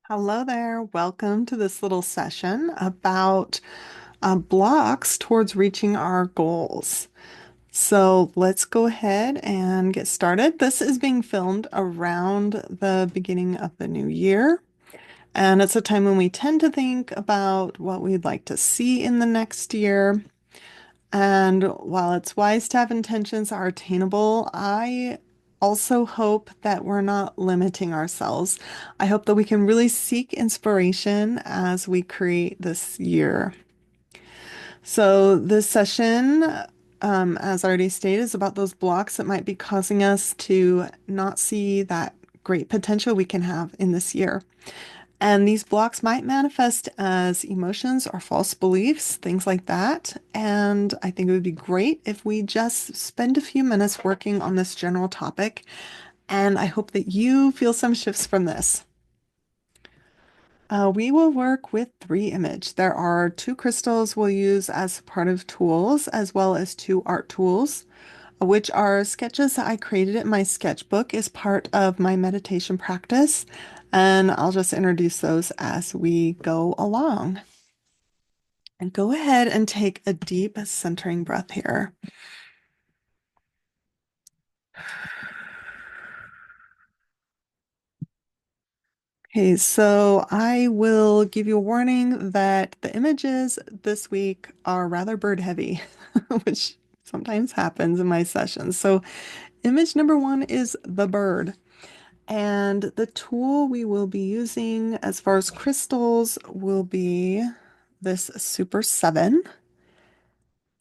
Hello there. Welcome to this little session about blocks towards reaching our goals. So let's go ahead and get started. This is being filmed around the beginning of the new year, and it's a time when we tend to think about what we'd like to see in the next year. And while it's wise to have intentions that are attainable, I also hope that we're not limiting ourselves. I hope that we can really seek inspiration as we create this year. So, this session, as already stated, is about those blocks that might be causing us to not see that great potential we can have in this year. And these blocks might manifest as emotions or false beliefs, things like that. And I think it would be great if we just spend a few minutes working on this general topic. And I hope that you feel some shifts from this. We will work with 3 image. There are 2 crystals we'll use as part of tools, as well as 2 art tools, which are sketches that I created in my sketchbook as part of my meditation practice. And I'll just introduce those as we go along. And go ahead and take a deep centering breath here. Okay, so I will give you a warning that the images this week are rather bird heavy, which sometimes happens in my sessions. So image number 1 is the bird. And the tool we will be using as far as crystals will be this Super 7.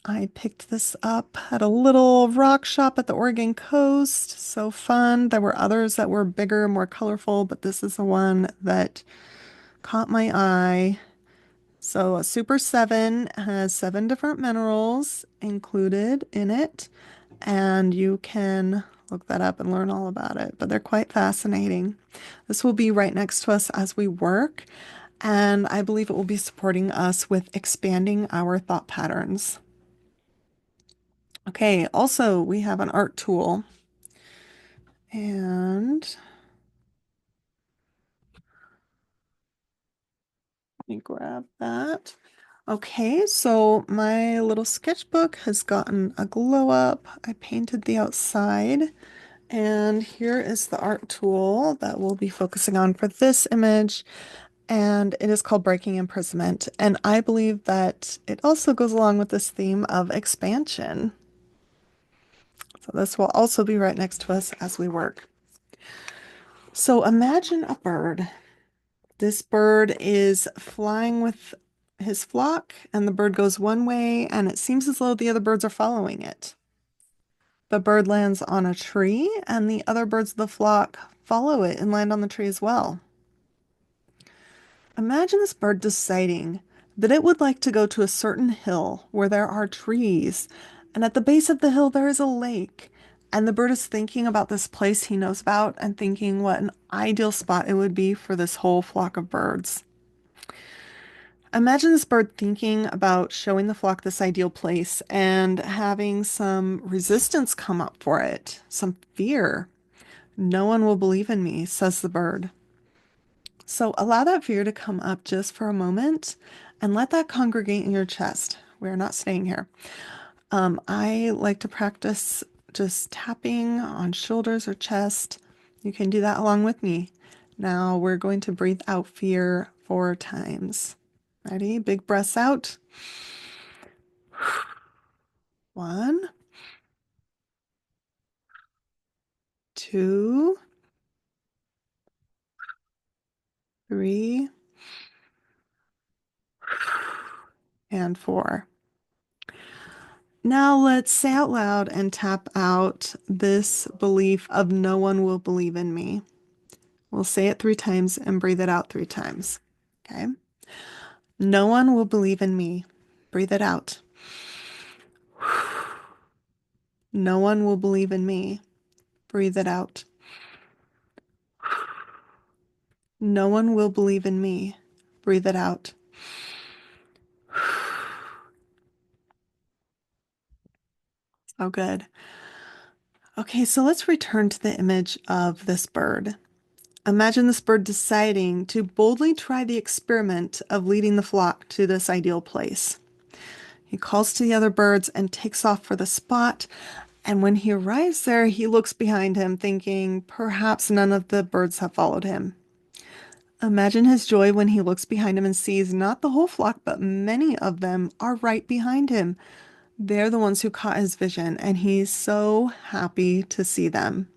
I picked this up at a little rock shop at the Oregon coast. So fun. There were others that were bigger, more colorful, but this is the one that caught my eye. So a Super 7 has 7 different minerals included in it, and you can look that up and learn all about it, but they're quite fascinating. This will be right next to us as we work, and I believe it will be supporting us with expanding our thought patterns. Okay, also we have an art tool, and let me grab that. Okay, so my little sketchbook has gotten a glow up. I painted the outside, and here is the art tool that we'll be focusing on for this image, and it is called Breaking Imprisonment. And I believe that it also goes along with this theme of expansion. So this will also be right next to us as we work. So imagine a bird. This bird is flying with his flock, and the bird goes one way, and it seems as though the other birds are following it. The bird lands on a tree, and the other birds of the flock follow it and land on the tree as well. Imagine this bird deciding that it would like to go to a certain hill where there are trees, and at the base of the hill there is a lake. And the bird is thinking about this place he knows about and thinking what an ideal spot it would be for this whole flock of birds. Imagine this bird thinking about showing the flock this ideal place and having some resistance come up for it, some fear. No one will believe in me, says the bird. So allow that fear to come up just for a moment and let that congregate in your chest. We're not staying here. I like to practice just tapping on shoulders or chest. You can do that along with me. Now we're going to breathe out fear 4 times. Ready? Big breaths out. 1, 2, 3, and 4. Now let's say out loud and tap out this belief of no one will believe in me. We'll say it 3 times and breathe it out 3 times. Okay? No one will believe in me. Breathe it out. No one will believe in me. Breathe it out. No one will believe in me. Breathe it out. Oh, good. Okay, so let's return to the image of this bird. Imagine this bird deciding to boldly try the experiment of leading the flock to this ideal place. He calls to the other birds and takes off for the spot. And when he arrives there, he looks behind him, thinking perhaps none of the birds have followed him. Imagine his joy when he looks behind him and sees not the whole flock, but many of them are right behind him. They're the ones who caught his vision, and he's so happy to see them.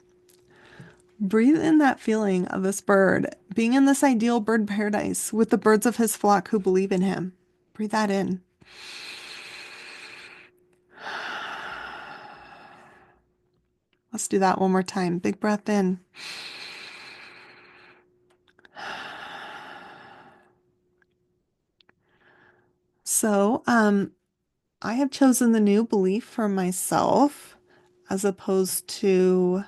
Breathe in that feeling of this bird being in this ideal bird paradise with the birds of his flock who believe in him. Breathe that in. Let's do that one more time. Big breath in. So, I have chosen the new belief for myself as opposed to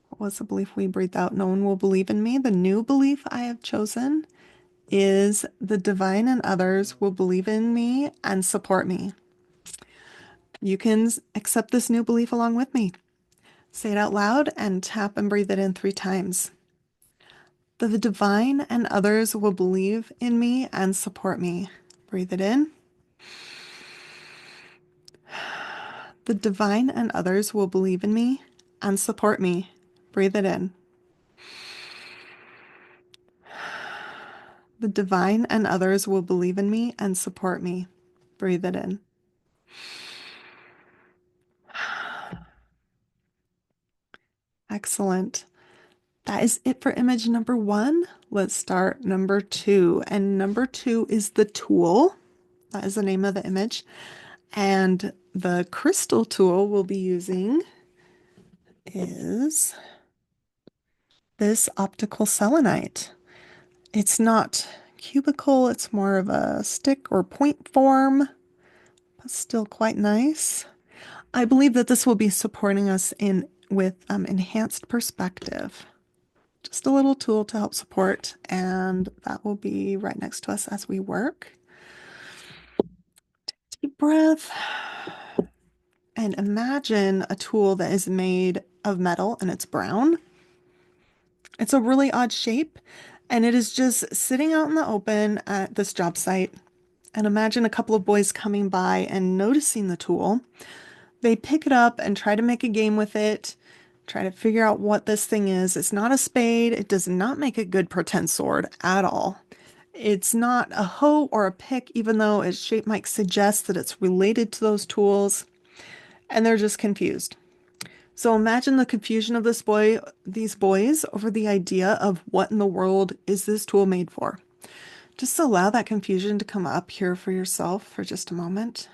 what was the belief we breathed out? No one will believe in me. The new belief I have chosen is the divine and others will believe in me and support me. You can accept this new belief along with me. Say it out loud and tap and breathe it in 3 times. The divine and others will believe in me and support me. Breathe it in. The divine and others will believe in me and support me. Breathe it in. The divine and others will believe in me and support me. Breathe it in. Excellent. That is it for image number 1. Let's start number 2. And number 2 is the tool. That is the name of the image. And the crystal tool we'll be using is this optical selenite. It's not cubical, it's more of a stick or point form, but still quite nice. I believe that this will be supporting us in with enhanced perspective. Just a little tool to help support, and that will be right next to us as we work. Deep breath. And imagine a tool that is made of metal and it's brown. It's a really odd shape, and it is just sitting out in the open at this job site. And imagine a couple of boys coming by and noticing the tool. They pick it up and try to make a game with it, try to figure out what this thing is. It's not a spade. It does not make a good pretend sword at all. It's not a hoe or a pick, even though its shape might suggest that it's related to those tools. And they're just confused. So imagine the confusion of these boys over the idea of what in the world is this tool made for. Just allow that confusion to come up here for yourself for just a moment.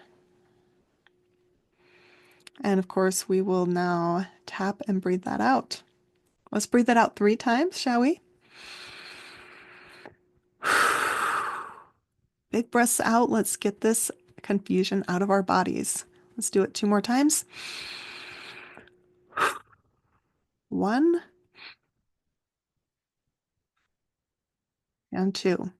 And of course, we will now tap and breathe that out. Let's breathe that out 3 times, shall we? Big breaths out. Let's get this confusion out of our bodies. Let's do it 2 more times. 1 and 2.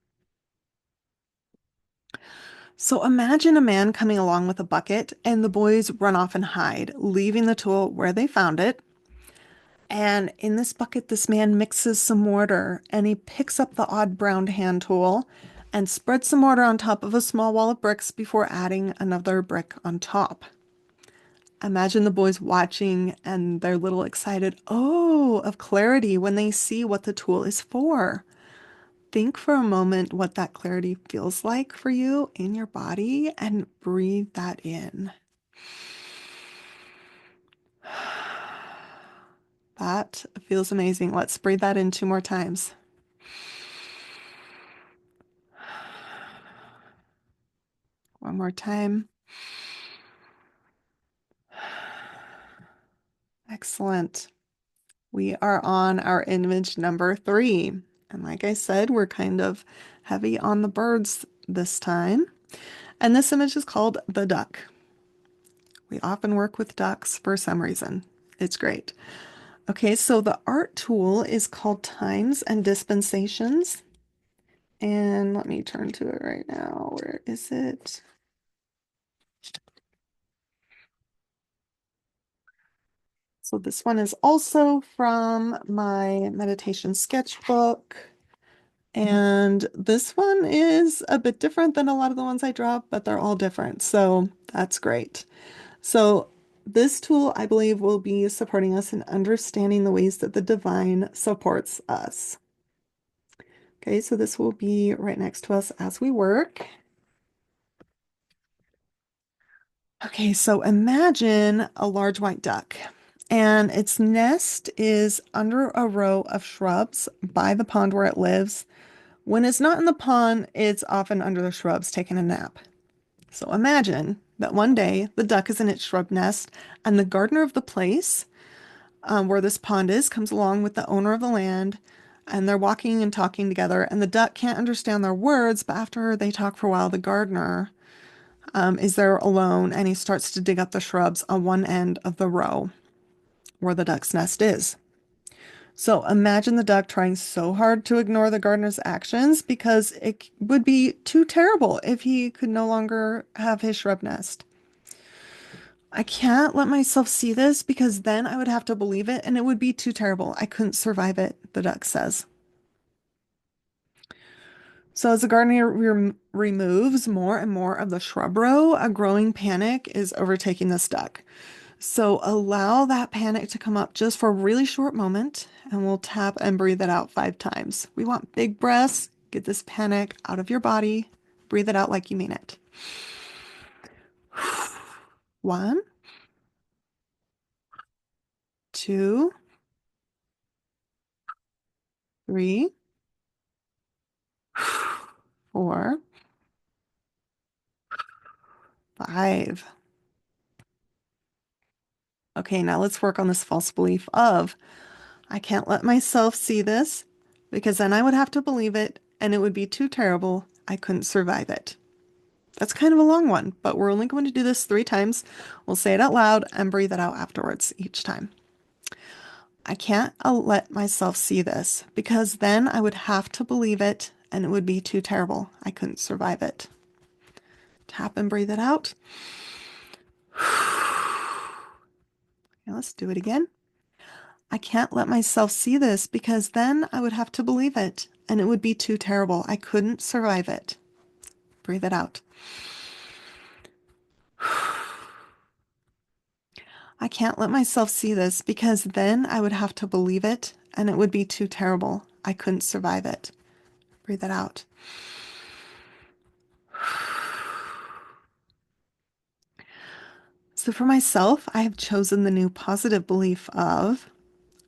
So imagine a man coming along with a bucket and the boys run off and hide, leaving the tool where they found it. And in this bucket, this man mixes some mortar and he picks up the odd brown hand tool and spreads some mortar on top of a small wall of bricks before adding another brick on top. Imagine the boys watching and they're little excited, oh, of clarity when they see what the tool is for. Think for a moment what that clarity feels like for you in your body and breathe that in. That feels amazing. Let's breathe that in 2 more times. One more time. Excellent. We are on our image number 3. And like I said, we're kind of heavy on the birds this time. And this image is called the duck. We often work with ducks for some reason. It's great. Okay, so the art tool is called Times and Dispensations. And let me turn to it right now. Where is it? So this one is also from my meditation sketchbook. And this one is a bit different than a lot of the ones I draw, but they're all different. So that's great. So this tool, I believe, will be supporting us in understanding the ways that the divine supports us. Okay, so this will be right next to us as we work. Okay, so imagine a large white duck, and its nest is under a row of shrubs by the pond where it lives. When it's not in the pond, it's often under the shrubs taking a nap. So imagine that one day the duck is in its shrub nest, and the gardener of the place where this pond is comes along with the owner of the land, and they're walking and talking together, and the duck can't understand their words, but after they talk for a while, the gardener is there alone, and he starts to dig up the shrubs on one end of the row where the duck's nest is. So imagine the duck trying so hard to ignore the gardener's actions because it would be too terrible if he could no longer have his shrub nest. I can't let myself see this because then I would have to believe it and it would be too terrible. I couldn't survive it, the duck says. So as the gardener removes more and more of the shrub row, a growing panic is overtaking this duck. So allow that panic to come up just for a really short moment, and we'll tap and breathe it out 5 times. We want big breaths. Get this panic out of your body. Breathe it out like you mean it. 1, 2, 3, 4, 5. Okay, now let's work on this false belief of I can't let myself see this because then I would have to believe it and it would be too terrible. I couldn't survive it. That's kind of a long one, but we're only going to do this 3 times. We'll say it out loud and breathe it out afterwards each time. I can't let myself see this because then I would have to believe it and it would be too terrible. I couldn't survive it. Tap and breathe it out. Okay, let's do it again. I can't let myself see this because then I would have to believe it and it would be too terrible. I couldn't survive it. Breathe it out. I can't let myself see this because then I would have to believe it and it would be too terrible. I couldn't survive it. Breathe it out. So for myself, I have chosen the new positive belief of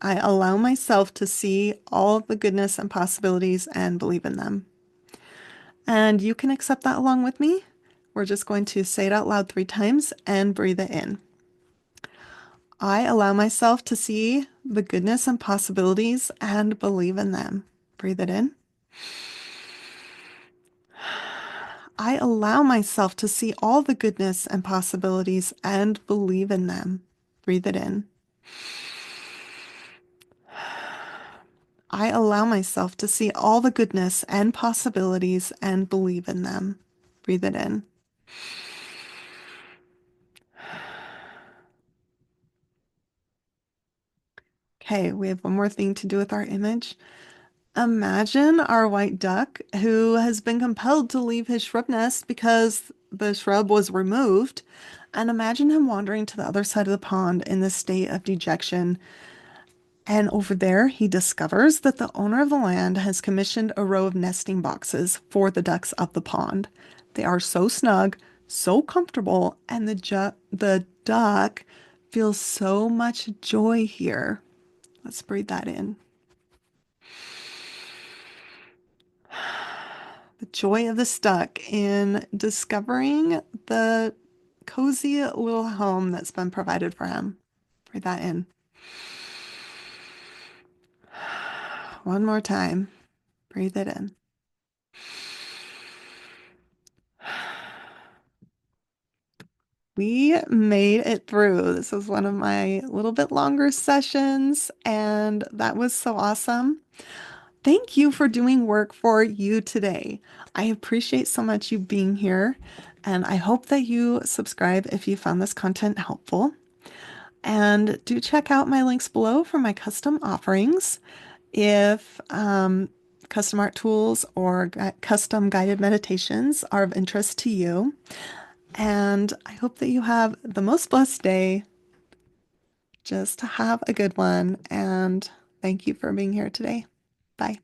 I allow myself to see all the goodness and possibilities and believe in them. And you can accept that along with me. We're just going to say it out loud 3 times and breathe it in. I allow myself to see the goodness and possibilities and believe in them. Breathe it in. I allow myself to see all the goodness and possibilities and believe in them. Breathe it in. I allow myself to see all the goodness and possibilities and believe in them. Breathe it in. Okay, we have one more thing to do with our image. Imagine our white duck who has been compelled to leave his shrub nest because the shrub was removed. And imagine him wandering to the other side of the pond in this state of dejection. And over there, he discovers that the owner of the land has commissioned a row of nesting boxes for the ducks of the pond. They are so snug, so comfortable, and the duck feels so much joy here. Let's breathe that in. The joy of the duck in discovering the cozy little home that's been provided for him. Breathe that in. One more time. Breathe it in. We made it through. This was one of my little bit longer sessions, and that was so awesome. Thank you for doing work for you today. I appreciate so much you being here, and I hope that you subscribe if you found this content helpful. And do check out my links below for my custom offerings. If custom art tools or custom guided meditations are of interest to you. And I hope that you have the most blessed day. Just have a good one. And thank you for being here today. Bye.